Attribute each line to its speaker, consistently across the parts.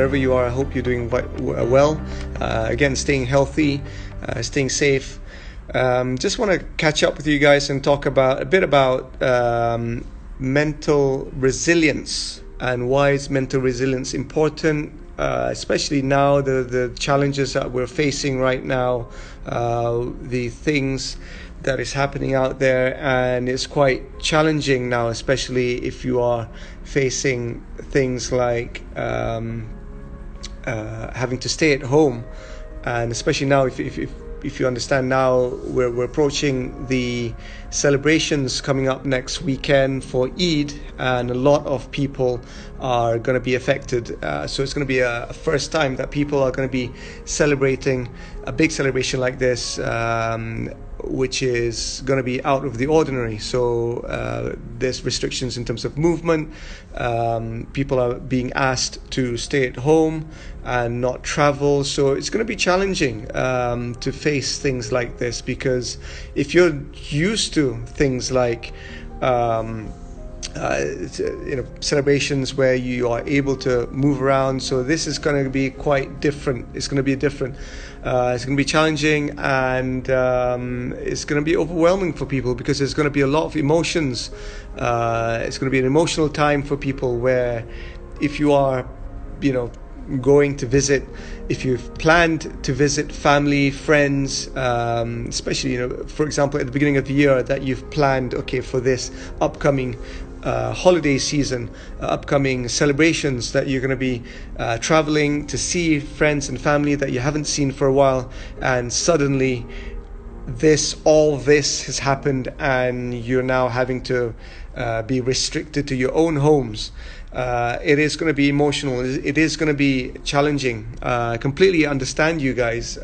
Speaker 1: wherever you are. I hope you're doing well. Again, staying healthy, staying safe. Just want to catch up with you guys and talk a bit about mental resilience and why is mental resilience important, especially now, the challenges that we're facing right now, the things that is happening out there, and it's quite challenging now, especially if you are facing things like having to stay at home, and especially now if you understand now, we're approaching the celebrations coming up next weekend for Eid, and a lot of people are going to be affected. So it's going to be a first time that people are going to be celebrating a big celebration like this, which is going to be out of the ordinary. So there's restrictions in terms of movement. People are being asked to stay at home and not travel. So it's going to be challenging to face things like this, because if you're used to things like celebrations where you are able to move around, so this is going to be quite different. It's going to be different. It's going to be challenging, and it's going to be overwhelming for people, because there's going to be a lot of emotions. It's going to be an emotional time for people, where if you are, going to visit, if you've planned to visit family, friends, especially, for example, at the beginning of the year, that you've planned, for this upcoming holiday season, upcoming celebrations, that you're going to be traveling to see friends and family that you haven't seen for a while, and suddenly all this has happened, and you're now having to be restricted to your own homes. It is going to be emotional. It is going to be challenging. I completely understand you guys.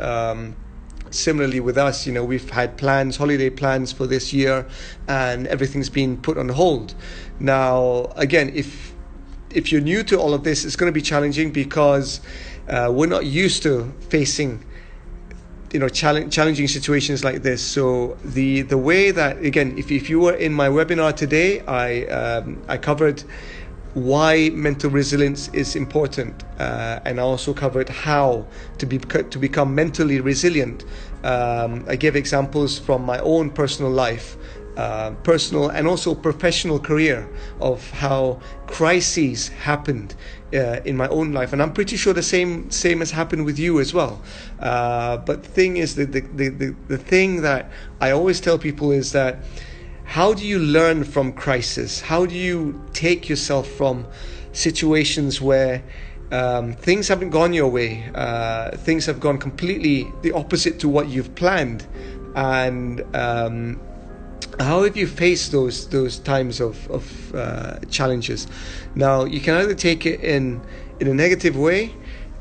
Speaker 1: Similarly with us, we've had holiday plans for this year, and everything's been put on hold. Now, again, if you're new to all of this, it's going to be challenging, because we're not used to facing challenging situations like this. So the way that, again, if you were in my webinar today, I covered why mental resilience is important, and I also covered how to become mentally resilient. I gave examples from my own personal life, personal and also professional career, of how crises happened in my own life, and I'm pretty sure the same has happened with you as well. But the thing is, the thing that I always tell people is that, how do you learn from crisis? How do you take yourself from situations where things haven't gone your way, things have gone completely the opposite to what you've planned, and how have you faced those times of challenges? Now, you can either take it in a negative way,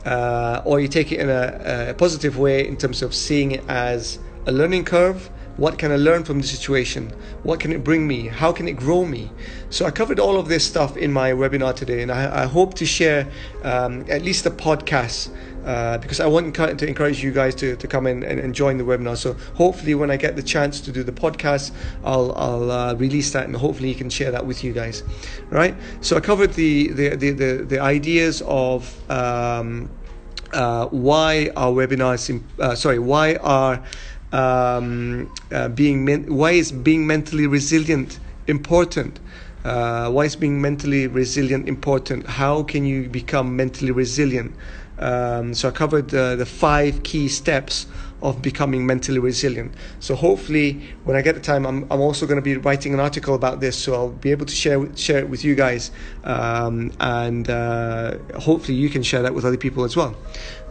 Speaker 1: or you take it in a positive way, in terms of seeing it as a learning curve. What can I learn from the situation? What can it bring me? How can it grow me? So I covered all of this stuff in my webinar today, and I hope to share at least a podcast, because I want to encourage you guys to come in and join the webinar. So hopefully when I get the chance to do the podcast, I'll release that, and hopefully you can share that with you guys. Right? So I covered the ideas of why our webinars, why is being mentally resilient important? Why is being mentally resilient important? How can you become mentally resilient? So I covered the 5 key steps of becoming mentally resilient. So hopefully when I get the time, I'm also going to be writing an article about this, so I'll be able to share it with you guys, and hopefully you can share that with other people as well.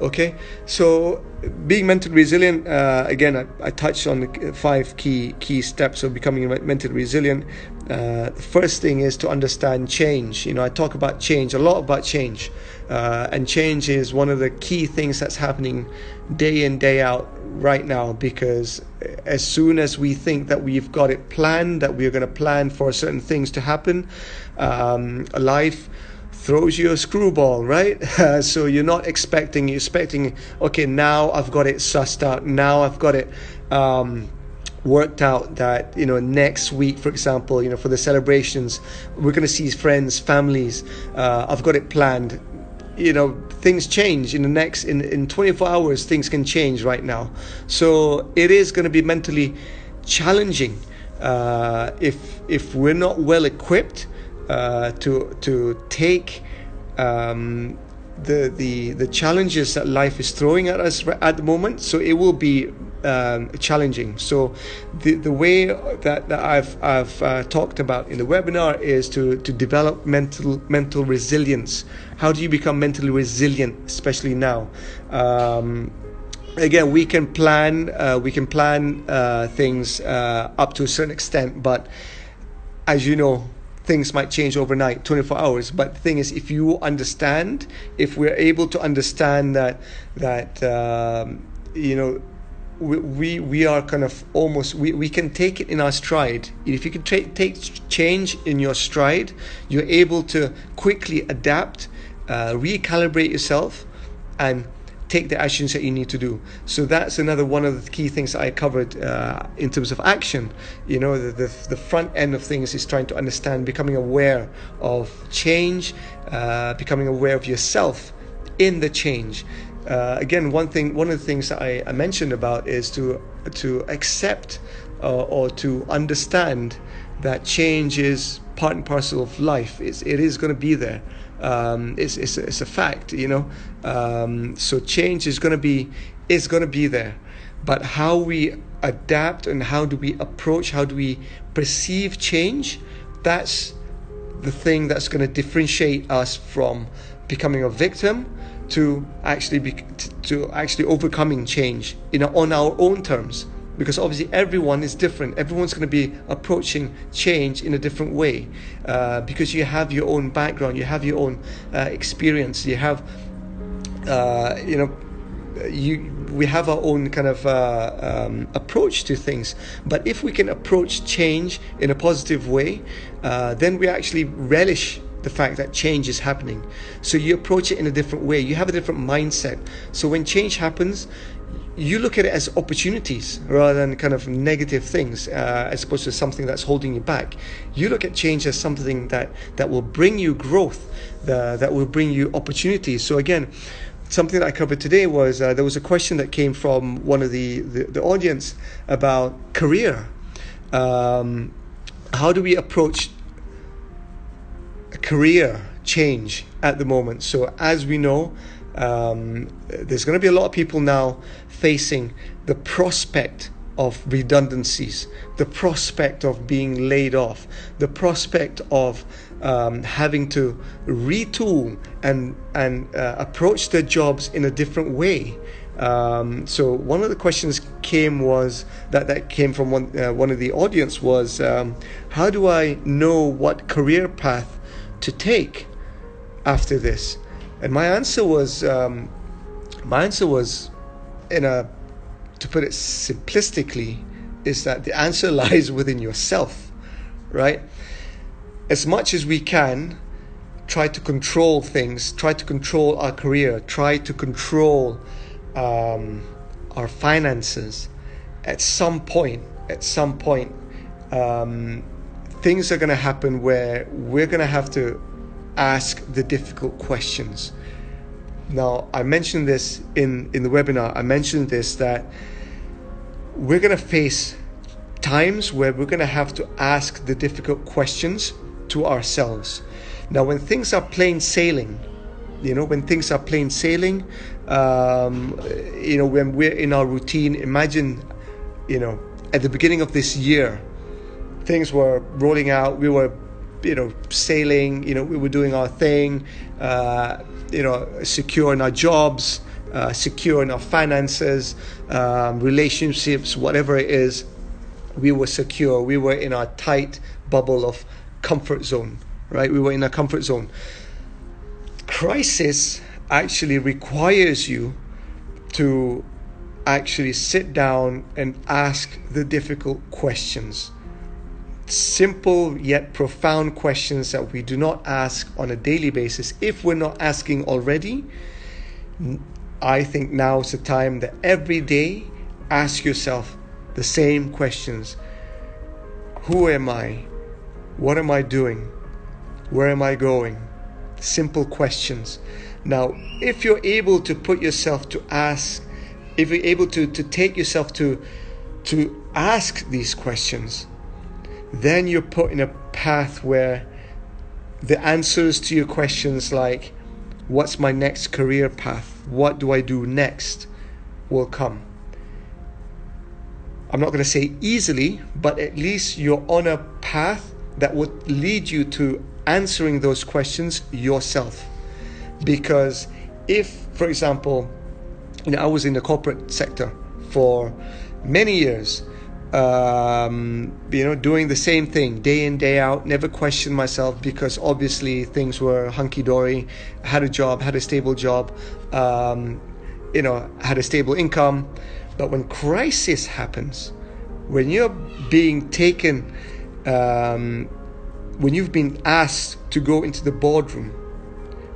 Speaker 1: Okay, so being mentally resilient, again, I touched on the 5 key steps of becoming mentally resilient. The first thing is to understand change. I talk about change, a lot about change, and change is one of the key things that's happening day in, day out right now, because as soon as we think that we've got it planned, that we're going to plan for certain things to happen, life throws you a screwball, right? So you're expecting, okay, now I've got it sussed out, now I've got it worked out that, next week, for example, for the celebrations, we're going to see friends, families, I've got it planned. things change in 24 hours. Things can change right now, so it is going to be mentally challenging if we're not well equipped to take the challenges that life is throwing at us at the moment. So it will be challenging. So the way that I've talked about in the webinar is to develop mental resilience. How do you become mentally resilient, especially now? Again, we can plan things up to a certain extent, but as you know, things might change overnight, 24 hours. But the thing is, if we're able to understand that we are kind of almost, we can take it in our stride. If you can take change in your stride, you're able to quickly adapt, recalibrate yourself, and take the actions that you need to do. So that's another one of the key things that I covered in terms of action. The front end of things is trying to understand, becoming aware of change, becoming aware of yourself in the change. Again, one of the things that I mentioned about is to accept or to understand that change is part and parcel of life. It is going to be there. It's a fact, so change is going to be there, but how we adapt and how do we approach, how do we perceive change, that's the thing that's going to differentiate us from becoming a victim to actually overcoming change on our own terms. Because obviously everyone is different. Everyone's going to be approaching change in a different way, because you have your own background, you have your own experience, you have, we have our own kind of approach to things. But if we can approach change in a positive way, then we actually relish the fact that change is happening. So you approach it in a different way. You have a different mindset. So when change happens, you look at it as opportunities rather than kind of negative things, as opposed to something that's holding you back. You look at change as something that will bring you growth, that will bring you opportunities. So again, something that I covered today was there was a question that came from one of the audience about career. How do we approach a career change at the moment? So as we know, there's going to be a lot of people now facing the prospect of redundancies, the prospect of being laid off, the prospect of having to retool and approach their jobs in a different way. So one of the questions came from one of the audience was, how do I know what career path to take after this? And my answer was, to put it simplistically, is that the answer lies within yourself, right? As much as we can, try to control things, try to control our career, try to control our finances. At some point, things are going to happen where we're going to have to ask the difficult questions. Now, I mentioned this in the webinar. I mentioned this, that we're going to face times where we're going to have to ask the difficult questions to ourselves. Now, when things are plain sailing, when we're in our routine, imagine, at the beginning of this year, things were rolling out, we were sailing, we were doing our thing, secure in our jobs, secure in our finances, relationships, whatever it is, we were secure. We were in our tight bubble of comfort zone, right? We were in a comfort zone. Crisis actually requires you to actually sit down and ask the difficult questions. Simple yet profound questions that we do not ask on a daily basis. If we're not asking already, I think now is the time that every day ask yourself the same questions. Who am I? What am I doing? Where am I going? Simple questions. Now, if you're able to put yourself to ask, if you're able to take yourself to ask these questions, then you're put in a path where the answers to your questions like, what's my next career path? What do I do next? Will come. I'm not going to say easily, but at least you're on a path that would lead you to answering those questions yourself. Because if, for example, I was in the corporate sector for many years, doing the same thing day in, day out, never questioned myself because obviously things were hunky-dory, had a job, had a stable job, had a stable income. But when crisis happens, when you're being taken, when you've been asked to go into the boardroom,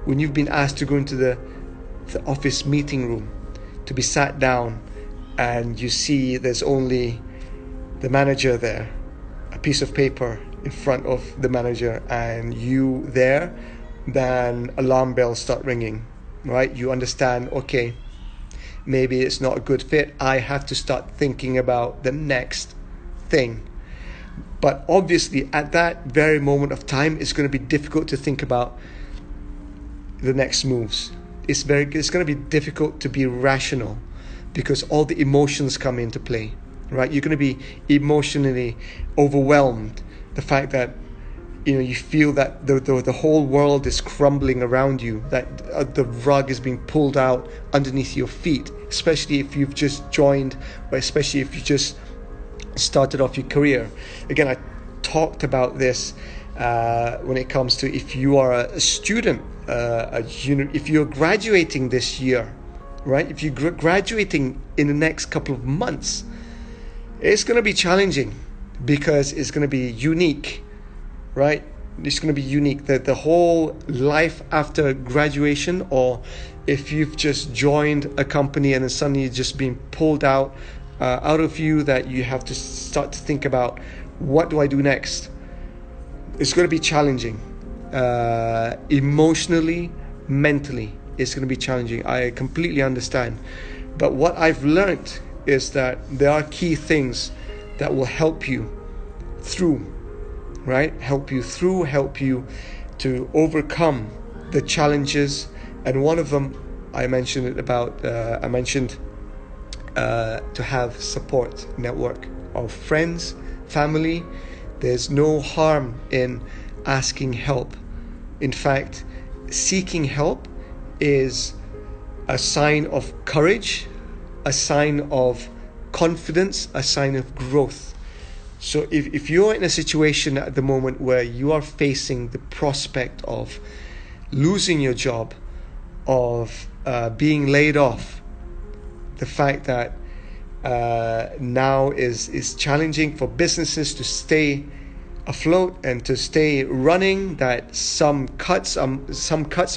Speaker 1: when you've been asked to go into the office meeting room, to be sat down, and you see there's only the manager there, a piece of paper in front of the manager, and you there, then alarm bells start ringing, right? You understand, okay, maybe it's not a good fit. I have to start thinking about the next thing. But obviously, at that very moment of time, it's going to be difficult to think about the next moves. It's going to be difficult to be rational because all the emotions come into play, right? You're going to be emotionally overwhelmed. The fact that you feel that the whole world is crumbling around you, that the rug is being pulled out underneath your feet, especially if you've just joined, or especially if you just started off your career. Again, I talked about this when it comes to if you are a student, if you're graduating this year, right? If you're graduating in the next couple of months, it's going to be challenging because it's going to be unique, right? It's going to be unique. The whole life after graduation, or if you've just joined a company and then suddenly you're just being pulled out of you, that you have to start to think about, what do I do next? It's going to be challenging. Emotionally, mentally, it's going to be challenging. I completely understand. But what I've learned is that there are key things that will help you through, right? Help you to overcome the challenges. And one of them, I mentioned to have support network of friends, family. There's no harm in asking help. In fact, seeking help is a sign of courage, a sign of confidence, a sign of growth. So if you're in a situation at the moment where you are facing the prospect of losing your job, of being laid off, the fact that now is challenging for businesses to stay afloat and to stay running, that some cuts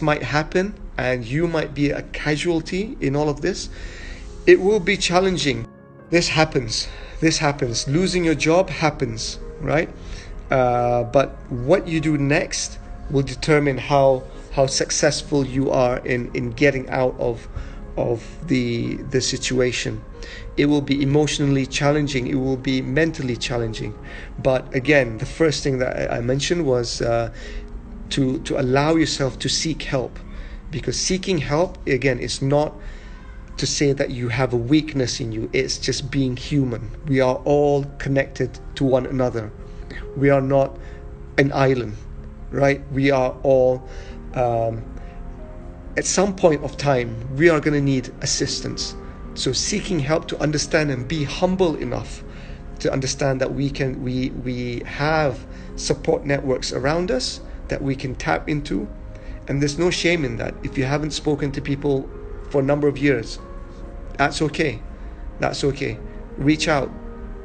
Speaker 1: might happen and you might be a casualty in all of this. It will be challenging. This happens. Losing your job happens, right? But what you do next will determine how successful you are in getting out of the situation. It will be emotionally challenging. It will be mentally challenging. But again, the first thing that I mentioned was to allow yourself to seek help, because seeking help, again, is not to say that you have a weakness in you. It's just being human. We are all connected to one another. We are not an island, right? We are all at some point of time, we are going to need assistance. So seeking help to understand and be humble enough to understand that we have support networks around us that we can tap into. And there's no shame in that. If you haven't spoken to people for a number of years, that's okay. Reach out.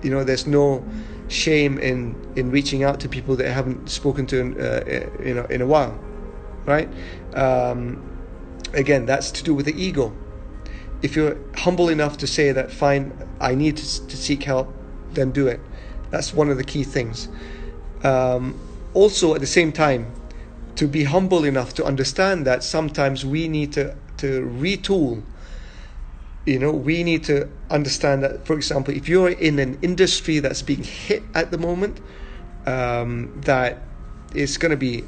Speaker 1: There's no shame in reaching out to people that I haven't spoken to in a while, right? Again, that's to do with the ego. If you're humble enough to say that, fine, I need to seek help, then do it. That's one of the key things. Also, at the same time, to be humble enough to understand that sometimes we need to retool. We need to understand that, for example, if you're in an industry that's being hit at the moment, that it's going to be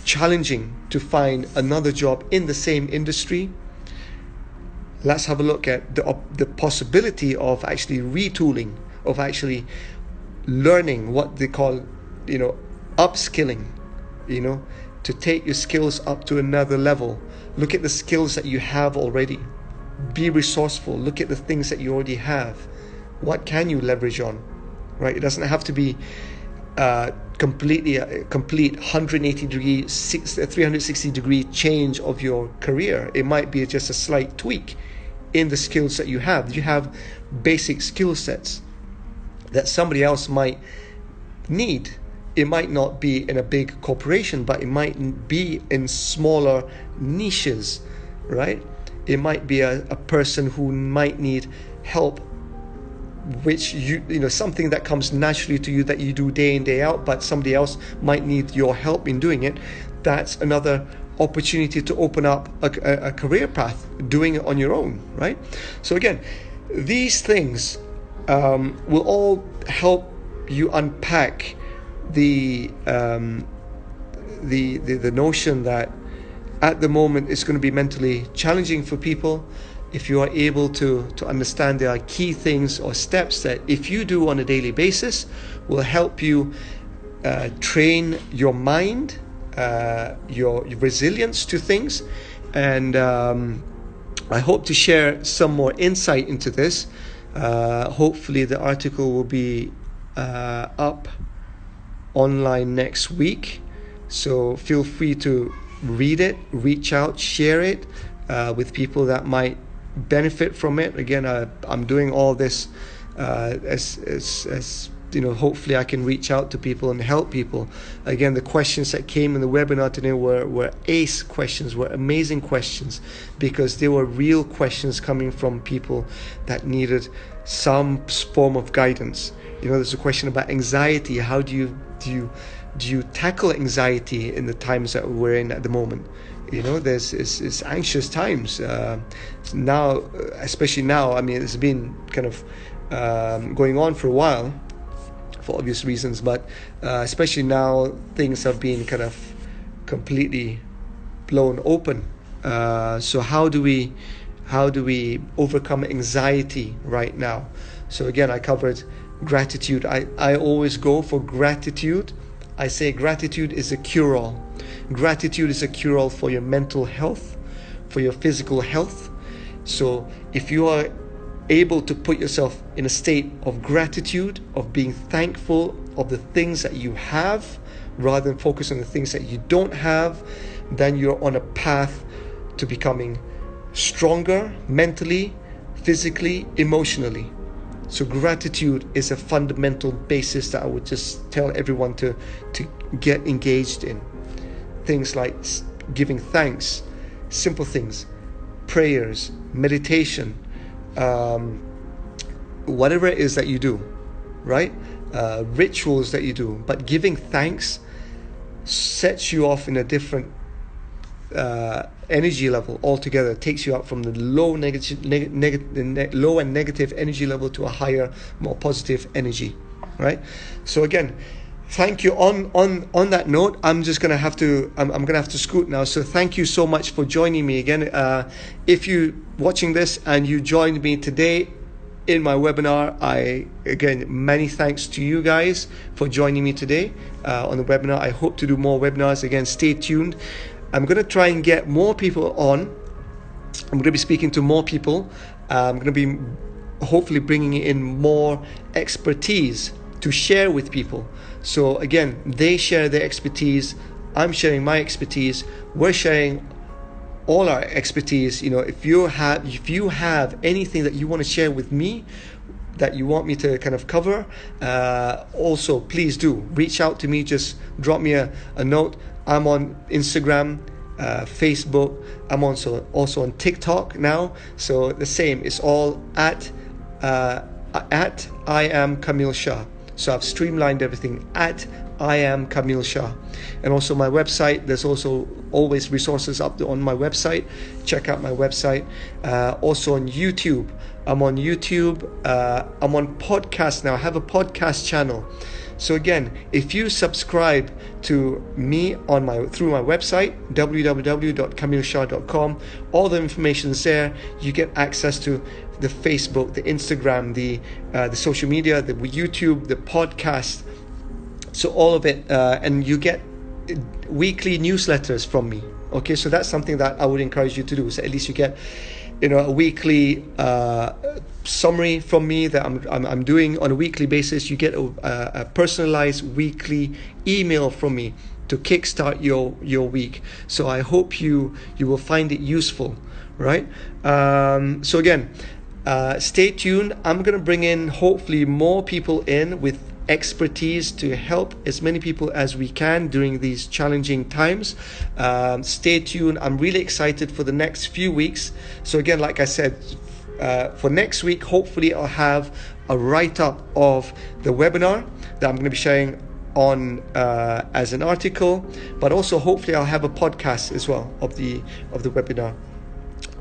Speaker 1: challenging to find another job in the same industry. Let's have a look at the possibility of actually retooling, of actually learning what they call, upskilling, to take your skills up to another level. Look at the skills that you have already. Be resourceful. Look at the things that you already have. What can you leverage on, right? It doesn't have to be complete 180 degree, 360 degree change of your career. It might be just a slight tweak in the skills that you have. You have basic skill sets that somebody else might need. It might not be in a big corporation, but it might be in smaller niches, right? It might be a person who might need help, which something that comes naturally to you that you do day in, day out, but somebody else might need your help in doing it. That's another opportunity to open up a career path, doing it on your own, right? So again, these things will all help you unpack the notion that at the moment it's going to be mentally challenging for people. If you are able to understand there are key things or steps that if you do on a daily basis will help you train your mind, your resilience to things. And I hope to share some more insight into this. Hopefully the article will be up online next week, so feel free to read it, reach out, share it with people that might benefit from it. Again, I'm doing all this as hopefully I can reach out to people and help people. Again, the questions that came in the webinar today were ace questions, were amazing questions, because they were real questions coming from people that needed some form of guidance. There's a question about anxiety. How do you tackle anxiety in the times that we're in at the moment? It's anxious times now, especially now. I mean, it's been kind of going on for a while for obvious reasons, but especially now things have been kind of completely blown open. So how do we overcome anxiety right now? So again, I covered gratitude. I always go for gratitude. I say gratitude is a cure-all. Gratitude is a cure-all for your mental health, for your physical health. So if you are able to put yourself in a state of gratitude, of being thankful of the things that you have, rather than focus on the things that you don't have, then you're on a path to becoming stronger mentally, physically, emotionally. So gratitude is a fundamental basis that I would just tell everyone to get engaged in. Things like giving thanks, simple things, prayers, meditation, whatever it is that you do, right? Rituals that you do. But giving thanks sets you off in a different energy level altogether. It takes you up from the low and negative energy level to a higher, more positive energy, right? So again, thank you. On that note, I'm gonna have to scoot now. So thank you so much for joining me again. If you're watching this and you joined me today in my webinar, again, many thanks to you guys for joining me today on the webinar. I hope to do more webinars. Again, stay tuned. I'm going to try and get more people on. I'm going to be speaking to more people. I'm going to be hopefully bringing in more expertise to share with people. So again, they share their expertise. I'm sharing my expertise. We're sharing all our expertise. If you have anything that you want to share with me, that you want me to kind of cover, also please do reach out to me. Just drop me a note. I'm on Instagram, Facebook. I'm also on TikTok now. So the same. It's all at I am Kamil Shah. So I've streamlined everything at I am Kamil Shah. And also my website, there's also always resources up on my website. Check out my website. Also on YouTube. I'm on YouTube. I'm on podcast now. I have a podcast channel. So again, if you subscribe to me through my website, www.kamilshah.com, all the information's there. You get access to the Facebook, the Instagram, the social media, the YouTube, the podcast. So all of it, and you get weekly newsletters from me. Okay, so that's something that I would encourage you to do. So at least you get, a weekly summary from me that I'm doing on a weekly basis. You get a personalized weekly email from me to kickstart your week. So I hope you will find it useful, right? So again, stay tuned. I'm gonna bring in hopefully more people in with expertise to help as many people as we can during these challenging times. Stay tuned. I'm really excited for the next few weeks. So again, like I said, for next week, hopefully I'll have a write-up of the webinar that I'm going to be sharing on as an article, but also hopefully I'll have a podcast as well of the webinar.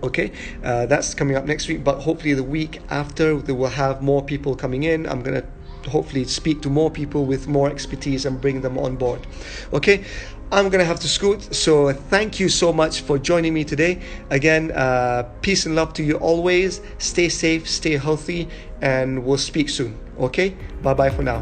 Speaker 1: Okay, that's coming up next week, but hopefully the week after we will have more people coming in. I'm going to hopefully speak to more people with more expertise and bring them on board. Okay, I'm gonna have to scoot, so thank you so much for joining me today. Again, peace and love to you always. Stay safe, stay healthy, and we'll speak soon. Okay, bye bye for now.